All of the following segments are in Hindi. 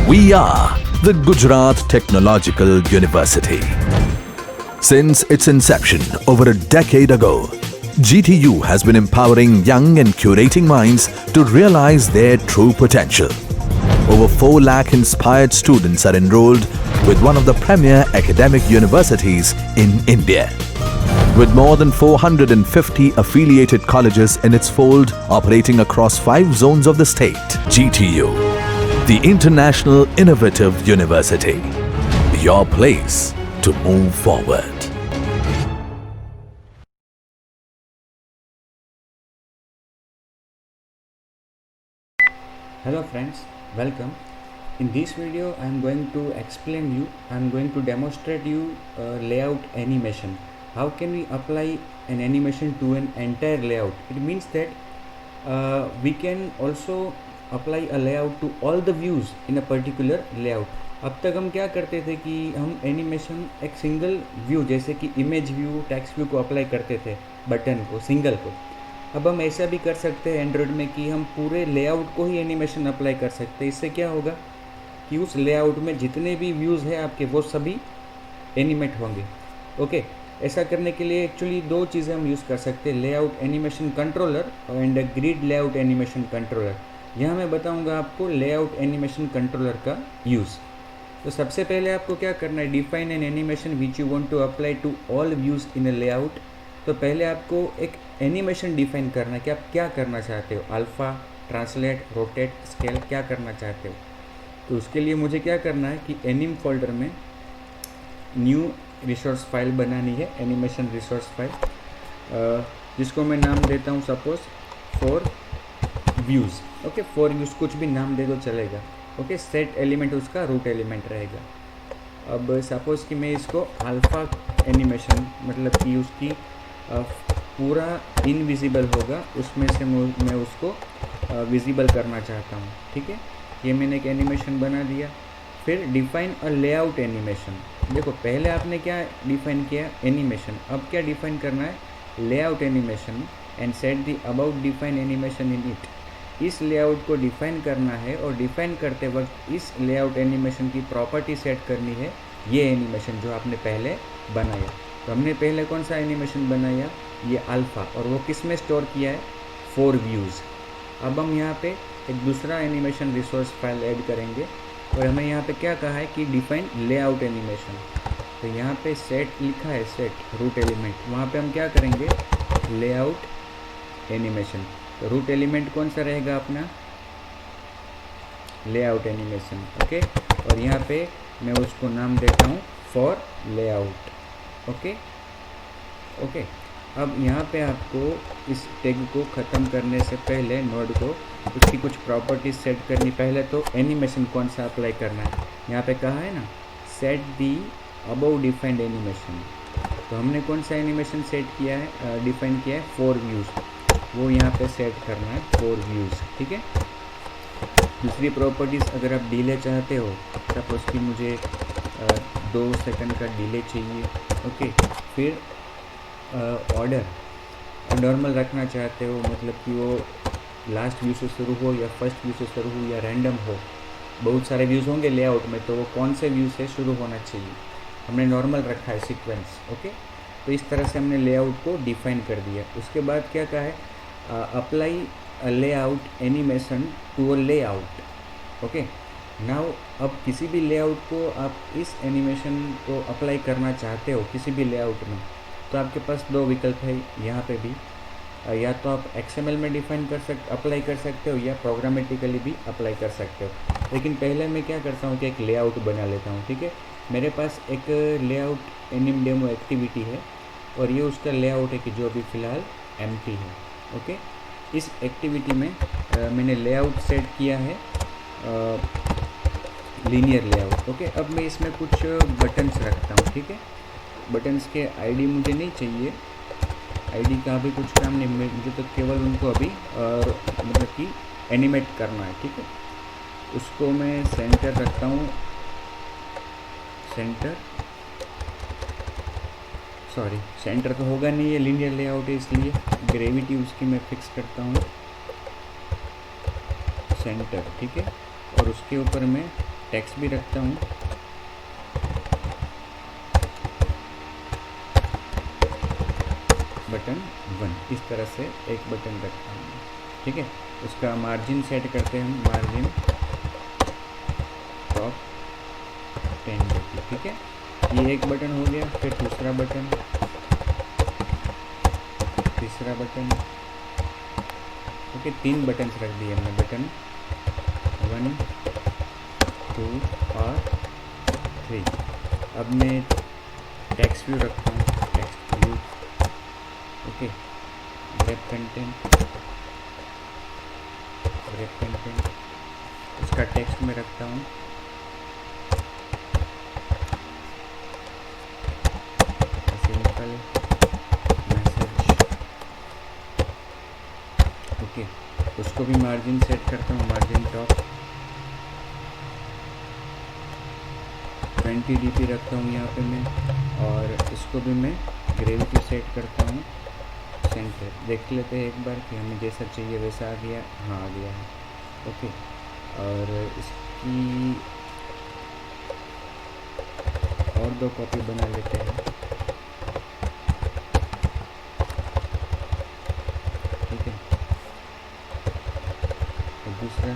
We are the Gujarat Technological University. Since its inception over a decade ago, GTU has been empowering young and curating minds to realize their true potential. Over 4 lakh inspired students are enrolled with one of the premier academic universities in India. With more than 450 affiliated colleges in its fold operating across 5 zones of the state, GTU, the International Innovative University, your place to move forward. Hello friends, welcome. In this video I am going to demonstrate you layout animation. How can we apply an animation to an entire layout? It means that we can also apply a layout to all the views in a particular layout. अब तक हम क्या करते थे कि हम एनिमेशन एक सिंगल व्यू जैसे कि इमेज व्यू, टेक्स्ट व्यू को अप्लाई करते थे, बटन को, सिंगल को. अब हम ऐसा भी कर सकते हैं एंड्रॉयड में कि हम पूरे लेआउट को ही एनिमेशन अप्लाई कर सकते हैं. इससे क्या होगा कि उस लेआउट में जितने भी व्यूज़ हैं आपके वो सभी एनिमेट होंगे. ओके, ऐसा करने के लिए एक्चुअली 2 चीज़ें हम यूज़ कर सकते हैं, layout animation controller and grid layout animation controller. यहाँ मैं बताऊँगा आपको लेआउट एनिमेशन कंट्रोलर का यूज़. तो सबसे पहले आपको क्या करना है, define an animation which you want to apply to all views in a layout. तो पहले आपको एक एनिमेशन डिफाइन करना है कि आप क्या करना चाहते हो, अल्फ़ा, ट्रांसलेट, रोटेट, स्केल, क्या करना चाहते हो. तो उसके लिए मुझे क्या करना है कि एनिम फोल्डर में न्यू रिसोर्स फाइल बनानी है, एनिमेशन रिसोर्स फाइल, जिसको मैं नाम देता हूँ suppose for views. Okay, for views कुछ भी नाम दे दो चलेगा. ओके, सेट एलिमेंट उसका रूट एलिमेंट रहेगा. अब सपोज़ कि मैं इसको अल्फ़ा एनिमेशन, मतलब कि उसकी पूरा इनविजिबल होगा, उसमें से मैं उसको विजिबल करना चाहता हूँ. ठीक है, ये मैंने एक एनिमेशन बना दिया. फिर डिफाइन अ लेआउट एनिमेशन. देखो पहले आपने क्या डिफाइन किया, एनिमेशन. अब क्या डिफाइन करना है, layout animation and set the about define animation in it. इस लेआउट को डिफाइन करना है और डिफाइन करते वक्त इस लेआउट एनिमेशन की प्रॉपर्टी सेट करनी है, ये एनिमेशन जो आपने पहले बनाया. तो हमने पहले कौन सा एनिमेशन बनाया, ये अल्फ़ा, और वो किस में स्टोर किया है, 4 व्यूज़. अब हम यहाँ पे एक दूसरा एनिमेशन रिसोर्स फाइल ऐड करेंगे और हमें यहाँ पे क्या कहा है कि डिफाइन लेआउट एनिमेशन. तो यहाँ पे सेट लिखा है, सेट रूट एलिमेंट, वहाँ पे हम क्या करेंगे, लेआउट एनिमेशन. तो रूट एलिमेंट कौन सा रहेगा अपना, लेआउट एनिमेशन. ओके, और यहाँ पे मैं उसको नाम देता हूँ फॉर लेआउट. ओके. अब यहाँ पे आपको इस टैग को ख़त्म करने से पहले नोड को उसकी कुछ प्रॉपर्टीज सेट करनी. पहले तो एनिमेशन कौन सा अप्लाई करना है, यहाँ पे कहा है ना, set the above defined animation. तो हमने कौन सा एनिमेशन सेट किया है, डिफाइन किया है 4 व्यूज़, वो यहाँ पे सेट करना है 4 व्यूज़. ठीक है. दूसरी प्रॉपर्टीज़, अगर आप डिले चाहते हो, सपोज कि मुझे 2 सेकंड का डिले चाहिए. ओके, फिर ऑर्डर नॉर्मल रखना चाहते हो, मतलब कि वो लास्ट व्यू से शुरू हो या फर्स्ट व्यू से शुरू हो या रैंडम हो. बहुत सारे व्यूज़ होंगे लेआउट में, तो वो कौन से व्यू से शुरू होना चाहिए, हमने नॉर्मल रखा है, सीक्वेंस. ओके, तो इस तरह से हमने लेआउट को डिफाइन कर दिया. उसके बाद क्या कहा है, apply a layout animation to a layout. Okay, now अब किसी भी लेआउट को आप इस एनिमेशन को अप्लाई करना चाहते हो किसी भी लेआउट में, तो आपके पास 2 विकल्प है यहाँ पे भी. या तो आप XML में अप्लाई कर सकते हो या प्रोग्रामेटिकली भी अप्लाई कर सकते हो. लेकिन पहले मैं क्या करता हूँ कि एक लेआउट बना लेता हूँ. ठीक है, मेरे पास एक लेआउट एनिम डेमो एक्टिविटी है और ये उसका लेआउट है कि जो अभी फ़िलहाल एम्प्टी है. ओके, इस एक्टिविटी में मैंने लेआउट सेट किया है लीनियर लेआउट. ओके, अब मैं इसमें कुछ बटन्स रखता हूँ. ठीक है, बटन्स के आईडी मुझे नहीं चाहिए, आईडी का अभी कुछ काम नहीं, मुझे तो केवल उनको अभी मतलब कि एनिमेट करना है. ठीक है, उसको मैं सेंटर रखता हूँ, सेंटर तो होगा नहीं, ये लीनियर लेआउट है, इसलिए ग्रेविटी उसकी मैं फिक्स करता हूँ सेंटर. ठीक है, और उसके ऊपर मैं टेक्स्ट भी रखता हूँ, बटन 1, इस तरह से एक बटन रखता हूँ। ठीक है, उसका मार्जिन सेट करते हैं हम, मार्जिन टॉप 10 dp। ठीक है, ये एक बटन हो गया। फिर दूसरा बटन, तीसरा बटन। ओके, 3 बटन्स रख दिए हमने, बटन 1, 2 और 3। अब मैं टेक्स्ट व्यू रखता हूँ, text view. Okay, grab content, grab content, उसका टेक्स्ट में रखता हूँ सिंपल मैसेज। ओके, उसको भी मार्जिन सेट करता हूँ, मार्जिन टॉप 20 dp रखता हूँ यहाँ पे मैं। और इसको भी मैं ग्रेविटी सेट करता हूँ सेंटर। देख लेते हैं एक बार कि हमें जैसा चाहिए वैसा आ गया। हाँ, आ गया है। ओके, और इसकी और 2 कॉपी बना लेते हैं। ठीक है, और दूसरा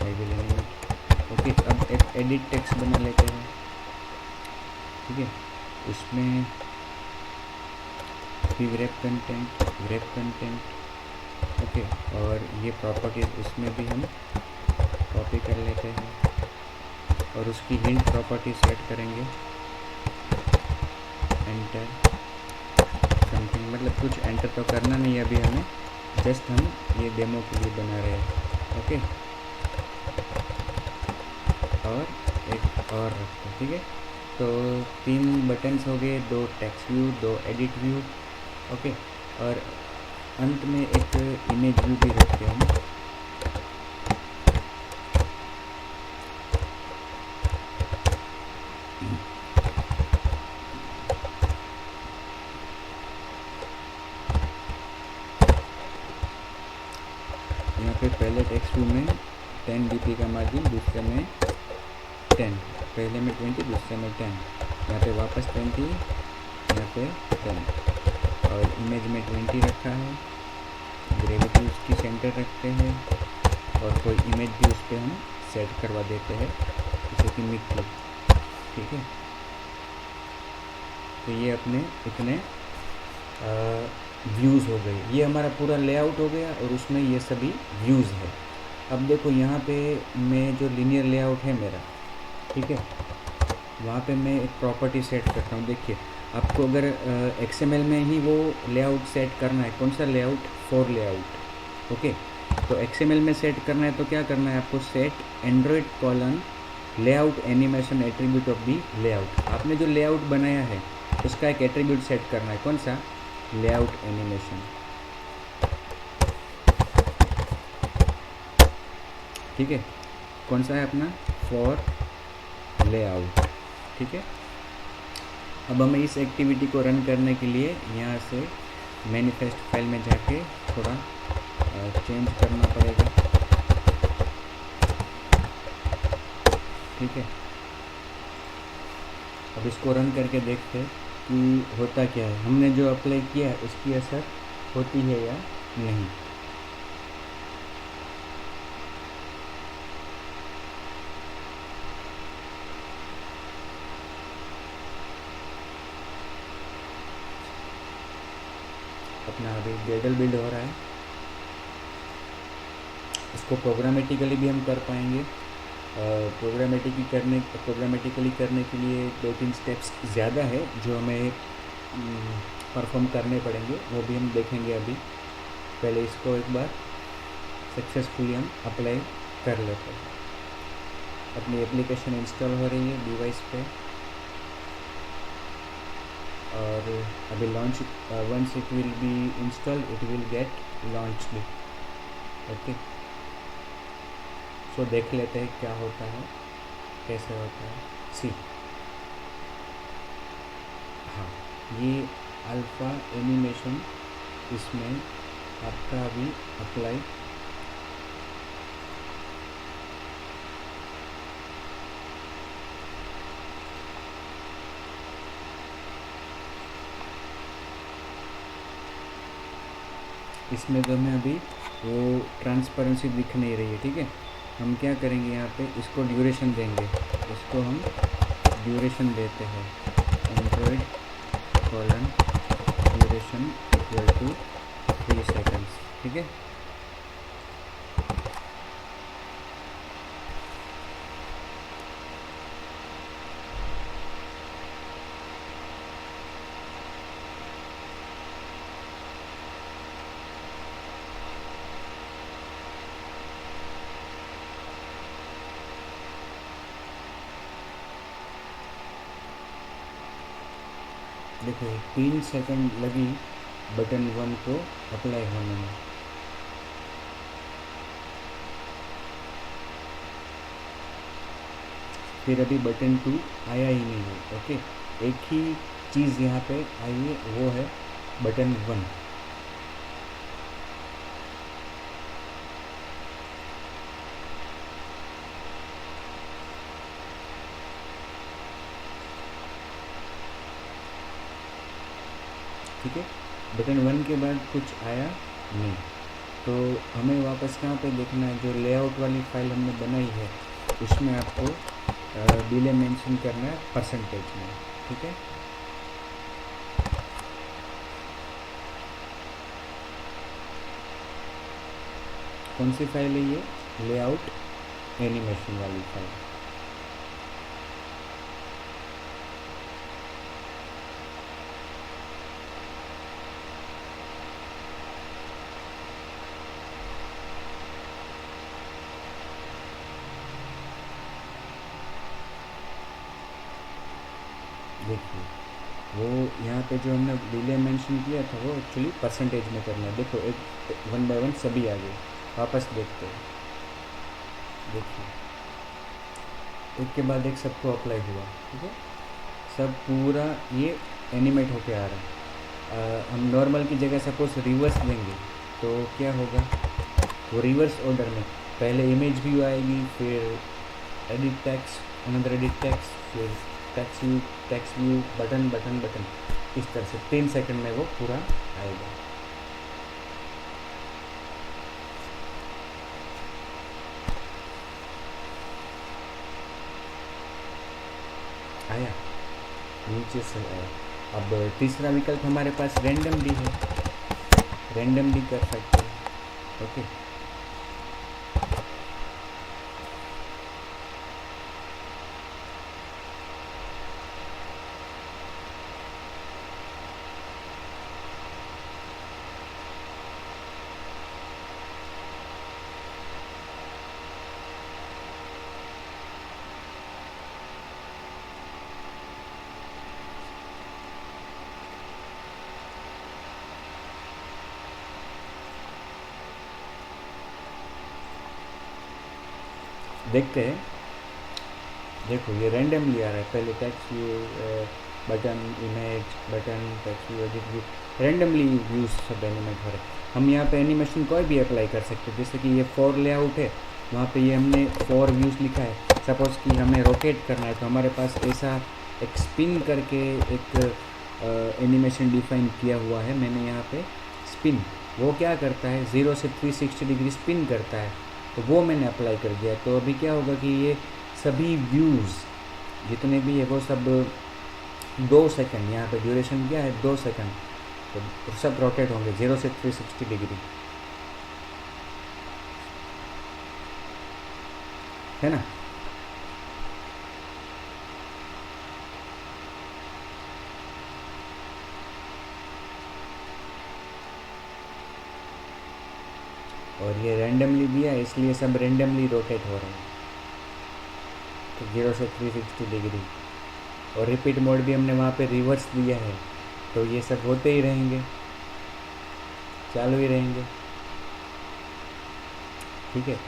आई विल एनिमेट। ओके, अब एक एडिट टेक्स्ट बना लेते हैं। ठीक है, उसमें भी grab content, grab content. Okay, और ये प्रॉपर्टीज इसमें भी हम कॉपी कर लेते हैं और उसकी हिंट प्रॉपर्टी सेट करेंगे, एंटर समथिंग। मतलब कुछ एंटर तो करना नहीं है अभी हमें, जस्ट हम ये डेमो के लिए बना रहे हैं। ओके, और एक और रखते हैं। ठीक है, तो 3 बटन्स हो गए, 2 text view, 2 edit view. Okay, और अंत में एक इमेज व्यू भी रखते हैं हम। यहाँ पे पहले टेक्स्ट व्यू में 10 dp का मार्जिन, दूसरे में 10, पहले में 20, दूसरे में 10, यहाँ पे वापस 20, यहाँ पे 10, और इमेज में 20 रखा है। ग्रेविटी उसकी सेंटर रखते हैं और कोई इमेज भी उस पर हम सेट करवा देते हैं, जैसे कि मिट्टी। ठीक है, तो ये अपने इतने व्यूज़ हो गए। ये हमारा पूरा लेआउट हो गया और उसमें ये सभी व्यूज़ है। अब देखो यहाँ पे मैं जो लीनियर लेआउट है मेरा, ठीक है, वहाँ पे मैं एक प्रॉपर्टी सेट करता हूँ। देखिए, आपको अगर XML में ही वो लेआउट सेट करना है, कौन सा लेआउट, फॉर लेआउट। ओके, तो XML में सेट करना है तो क्या करना है आपको, set Android colon layout animation attribute of the layout. आपने जो लेआउट बनाया है उसका एक एट्रीब्यूट सेट करना है, कौन सा, लेआउट एनिमेशन। ठीक है, कौन सा है अपना, फॉर लेआउट। ठीक है, अब हमें इस एक्टिविटी को रन करने के लिए यहाँ से मैनिफेस्ट फाइल में जाके थोड़ा चेंज करना पड़ेगा। ठीक है, अब इसको रन करके देखते हैं कि होता क्या है, हमने जो अप्लाई किया है उसकी असर होती है या नहीं। अपना अभी ग्रेडल बिल्ड हो रहा है, इसको प्रोग्रामेटिकली भी हम कर पाएंगे। प्रोग्रामेटिकली करने के लिए 2-3 स्टेप्स ज़्यादा है जो हमें परफॉर्म करने पड़ेंगे, वो भी हम देखेंगे अभी। पहले इसको एक बार सक्सेसफुली हम अप्लाई कर लेते हैं। अपनी एप्लीकेशन इंस्टॉल हो रही है डिवाइस पे और अभी launch, once it will be install it will get launched. Okay, so देख लेते हैं क्या होता है, कैसे होता है। सी, हाँ, ये अल्फ़ा एनिमेशन इसमें आपका अभी अप्लाई इसमें तो हमें अभी वो ट्रांसपेरेंसी दिख नहीं रही है, ठीक है। हम क्या करेंगे यहाँ पे, इसको ड्यूरेशन देंगे, इसको हम ड्यूरेशन देते हैं 100 ड्यूरेशन इक्वल टू 3 सेकेंड्स, ठीक है। देखो 3 सेकंड लगी बटन 1 को अप्लाई होने में। फिर अभी बटन 2 आया ही नहीं है, ओके। एक ही चीज़ यहाँ पे आई है, वो है बटन 1। ठीक है, बटन 1 के बाद कुछ आया नहीं, तो हमें वापस कहाँ पे देखना है, जो लेआउट वाली फाइल हमने बनाई है उसमें आपको डिले मेंशन करना है परसेंटेज में, ठीक है। कौन सी फाइल है ये, लेआउट एनिमेशन वाली फाइल। देखिए वो यहाँ पे जो हमने डिले मेंशन किया था वो एक्चुअली परसेंटेज में करना है। देखो एक 1 बाय 1 सभी आ गए, वापस देखते हैं। देखिए एक के बाद एक सबको अप्लाई हुआ, ठीक है। सब पूरा ये एनिमेट होके आ रहा है। हम नॉर्मल की जगह सपोज रिवर्स देंगे तो क्या होगा, वो रिवर्स ऑर्डर में पहले इमेज व्यू आएगी, फिर edit text, another edit text, फिर text view, button button button, इस तरह से 3 सेकंड में वो पूरा आएगा। आया, नीचे से आया। अब तीसरा विकल्प हमारे पास रैंडमली है, रैंडमली कर सकते हैं, ओके। देखते हैं, देखो ये रैंडमली आ रहा है, पहले text view, button, image, button, text view, edit view, randomly views सब एनिमेट हो रहे हैं। हम यहाँ पे एनिमेशन कोई भी अप्लाई कर सकते हैं, जैसे कि ये 4 लेआउट है, वहाँ पे ये हमने 4 व्यूज़ लिखा है। सपोज़ कि हमें रोटेट करना है तो हमारे पास ऐसा एक स्पिन करके एक एनिमेशन डिफाइन किया हुआ है मैंने यहाँ पे। स्पिन वो क्या करता है, 0 से 360 डिग्री स्पिन करता है, तो वो मैंने अप्लाई कर दिया। तो अभी क्या होगा कि ये सभी व्यूज़ जितने भी है वो सब 2 सेकंड, यहाँ पे ड्यूरेशन क्या है 2 सेकंड, तो सब रोटेट होंगे 0 से 360 डिग्री, है ना। और ये रैंडमली दिया है इसलिए सब रैंडमली रोटेट हो रहे हैं, तो 0 से 360 डिग्री। और रिपीट मोड भी हमने वहाँ पे रिवर्स दिया है, तो ये सब होते ही रहेंगे, चालू ही रहेंगे, ठीक है।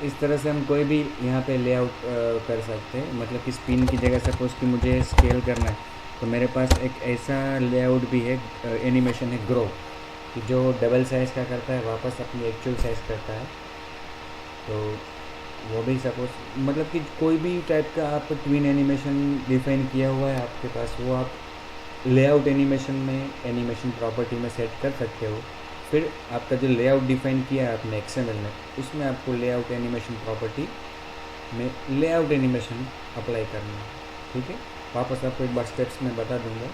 इस तरह से हम कोई भी यहाँ पे लेआउट कर सकते हैं। मतलब कि स्पिन की जगह सपोज़ कि मुझे स्केल करना है तो मेरे पास एक ऐसा लेआउट भी है, एनिमेशन है ग्रो। कि जो डबल साइज़ का करता है वापस अपनी एक्चुअल साइज़ करता है। तो वो भी सपोज मतलब कि कोई भी टाइप का आप ट्विन एनिमेशन डिफाइन किया हुआ है आपके पास, वो आप लेआउट एनिमेशन में एनिमेशन प्रॉपर्टी में सेट कर सकते हो। फिर आपका जो लेआउट डिफाइन किया है आपने XML में, उसमें आपको लेआउट एनिमेशन प्रॉपर्टी में लेआउट एनिमेशन अप्लाई करना है। ठीक है, वापस आपको एक बार स्टेप्स में बता दूंगा।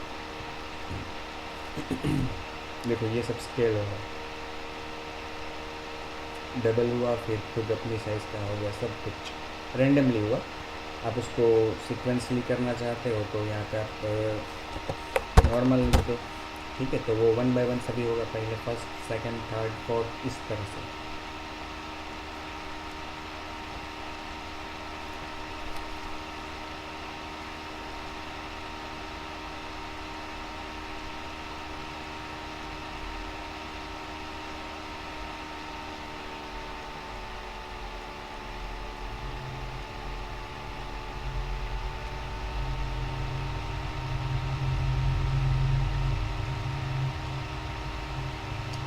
देखो ये सब स्केल होगा, डबल हुआ, फिर खुद अपनी साइज़ का हो गया, सब कुछ रैंडमली हुआ। आप उसको सीक्वेंसली करना चाहते हो तो यहाँ पे आप नॉर्मल लिख दो। ठीक है, तो वो 1 बाय 1 सभी होगा, पहले फर्स्ट, सेकंड, थर्ड, फोर्थ, इस तरह से।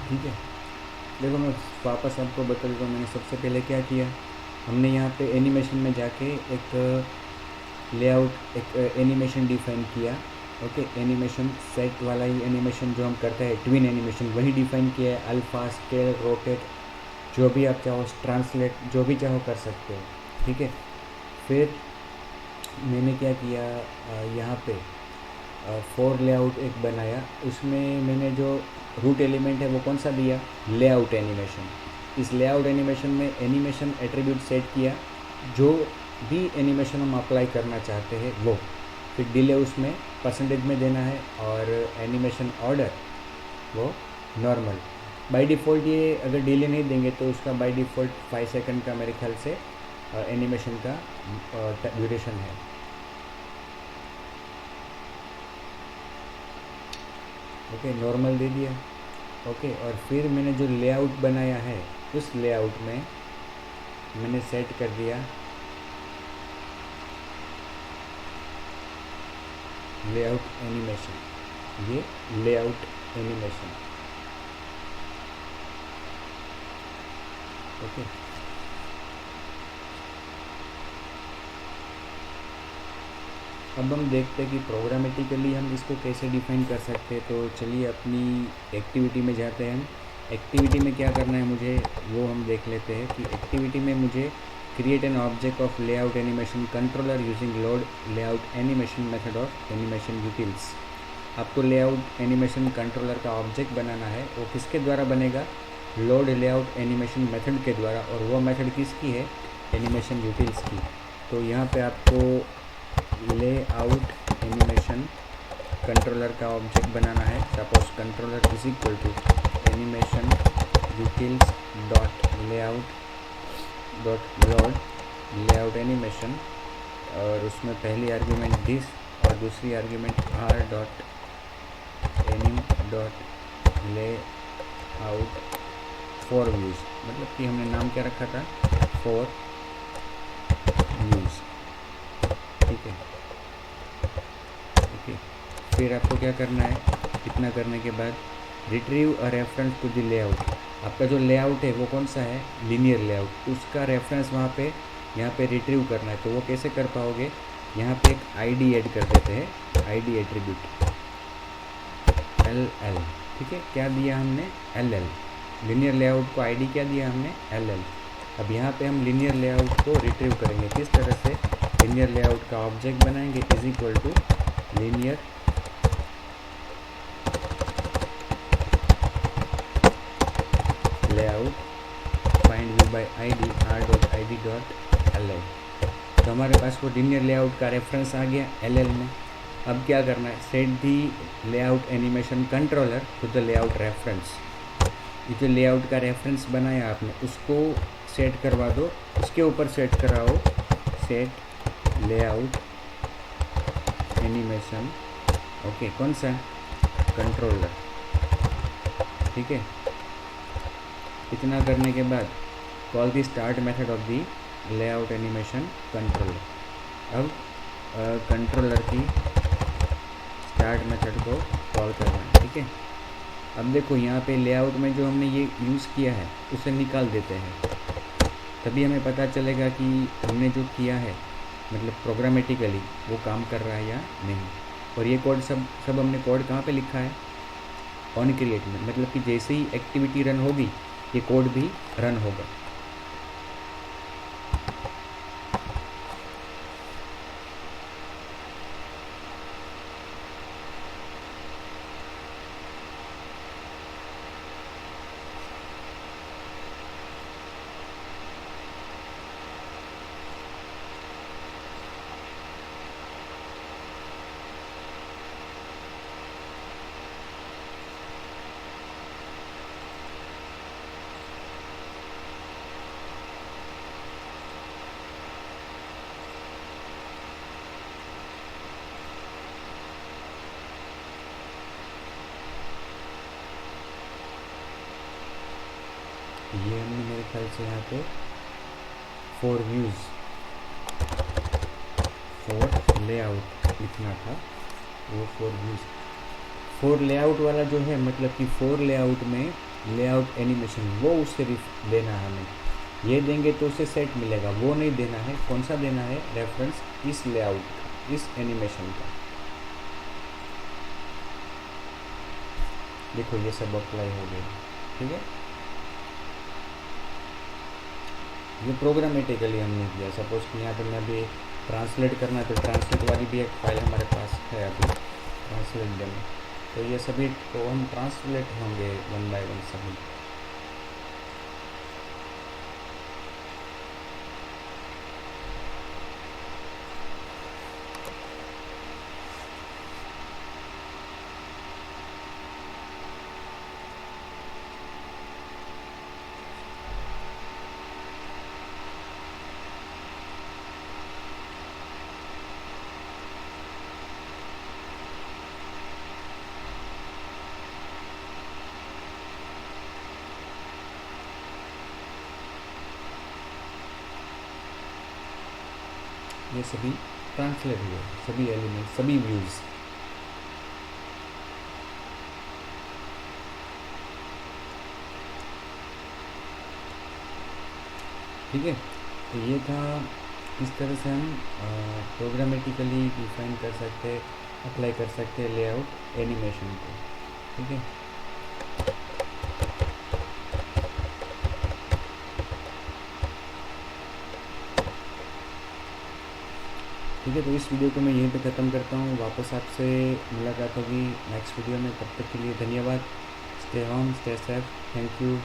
ठीक है, देखो मैं वापस आपको बता देता हूँ मैंने सबसे पहले क्या किया। हमने यहाँ पे एनिमेशन में जाके एक लेआउट, एक एनिमेशन डिफाइन किया। ओके, एनिमेशन सेट वाला ही एनिमेशन जो हम करते हैं ट्विन एनिमेशन, वही डिफाइन किया है। अल्फ़ा, स्केल, रोटेट, जो भी आप चाहो, ट्रांसलेट, जो भी चाहो कर सकते हो। ठीक है, फिर मैंने क्या किया, यहाँ पे फॉर लेआउट एक बनाया। उसमें मैंने जो रूट एलिमेंट है वो कौन सा दिया, लेआउट एनिमेशन। इस लेआउट एनिमेशन में एनिमेशन एट्रीब्यूट सेट किया, जो भी एनिमेशन हम अप्लाई करना चाहते हैं वो। फिर डिले उसमें परसेंटेज में देना है, और एनिमेशन ऑर्डर वो नॉर्मल। बाय डिफ़ॉल्ट ये अगर डिले नहीं देंगे तो उसका बाय डिफ़ॉल्ट 5 सेकंड का मेरे ख्याल से एनिमेशन का ड्यूरेशन है। ओके, नॉर्मल दे दिया। ओके, और फिर मैंने जो लेआउट बनाया है उस लेआउट में मैंने सेट कर दिया लेआउट एनिमेशन। ये लेआउट एनिमेशन। ओके, अब हम देखते हैं कि प्रोग्रामेटिकली हम इसको कैसे डिफाइन कर सकते हैं। तो चलिए अपनी एक्टिविटी में जाते हैं। हम एक्टिविटी में क्या करना है मुझे वो हम देख लेते हैं कि एक्टिविटी में मुझे create an object of layout animation controller using load layout animation method of animation utils. आपको लेआउट एनिमेशन कंट्रोलर का ऑब्जेक्ट बनाना है। वो किसके द्वारा बनेगा, लोड लेआउट एनिमेशन मेथड के द्वारा। और वो मेथड किसकी है, एनिमेशन यूटिल्स की। तो यहाँ पे आपको लेआउट एनिमेशन कंट्रोलर का ऑब्जेक्ट बनाना है। Suppose controller is equal to animation utils dot layout dot load layout animation, और उसमें पहली आर्ग्यूमेंट दिस और दूसरी argument R dot anim dot layout for views. मतलब कि हमने नाम क्या रखा था, फॉर व्यूज़। ठीक है, ओके। फिर आपको क्या करना है, इतना करने के बाद retrieve a reference to the layout. आपका जो लेआउट है वो कौन सा है, लीनियर लेआउट, उसका रेफरेंस वहाँ पे यहाँ पे रिट्रीव करना है। तो वो कैसे कर पाओगे, यहाँ पे एक आईडी ऐड कर देते हैं, आईडी एट्रीब्यूट LL। ठीक है, क्या दिया हमने, LL। लीनियर लेआउट को आईडी क्या दिया हमने, LL। अब यहाँ पे हम लीनियर लेआउट को रिट्रीव करेंगे। किस तरह से, लीनियर लेआउट का ऑब्जेक्ट बनाएंगे is equal to linear layout find view by ID R dot ID dot LL। तो हमारे पास वो लीनियर लेआउट का रेफरेंस आ गया LL में। अब क्या करना है, set the layout animation controller to the layout reference. ये जो लेआउट का रेफरेंस बनाया आपने उसको सेट करवा दो, उसके ऊपर सेट कराओ सेट लेआउट एनिमेशन। ओके, कौन सा, कंट्रोलर। ठीक है, इतना करने के बाद call the start method of the layout animation controller. अब कंट्रोलर की स्टार्ट मेथड को कॉल करना है। ठीक है, अब देखो यहाँ पे लेआउट में जो हमने ये यूज़ किया है उसे निकाल देते हैं, तभी हमें पता चलेगा कि हमने जो किया है मतलब प्रोग्रामेटिकली वो काम कर रहा है या नहीं। और ये कोड सब हमने कोड कहाँ पे लिखा है, ऑन क्रिएट में, मतलब कि जैसे ही एक्टिविटी रन होगी ये कोड भी रन होगा। ये हमने मेरे ख्याल से यहाँ पे 4 व्यूज़ 4 लेआउट लिखना था, वो 4 व्यूज़ 4 लेआउट वाला जो है मतलब कि 4 लेआउट में लेआउट एनिमेशन वो उससे देना है हमें। ये देंगे तो उसे सेट मिलेगा, वो नहीं देना है। कौन सा देना है, रेफरेंस इस लेआउट इस एनिमेशन का। देखो ये सब अप्लाई हो गया, ठीक है। ये प्रोग्रामेटिकली हमने किया। सपोज कि यहाँ पे मैं अभी ट्रांसलेट करना है तो ट्रांसलेट वाली भी एक फाइल हमारे पास है अभी, ट्रांसलेट डेमो। तो ये सभी को हम ट्रांसलेट होंगे 1 बाय 1 सभी। ये सभी ट्रांसलेट हुए, सभी एलिमेंट सभी व्यूज़। ठीक है, तो ये था इस तरह से हम प्रोग्रामेटिकली डिफाइन कर सकते, अप्लाई कर सकते लेआउट एनिमेशन को। ठीक है, ठीक है। तो इस वीडियो को मैं यहीं पे ख़त्म करता हूँ। वापस आपसे मुलाकात होगी नेक्स्ट वीडियो में। तब तक के लिए धन्यवाद। Stay home, stay safe, thank you.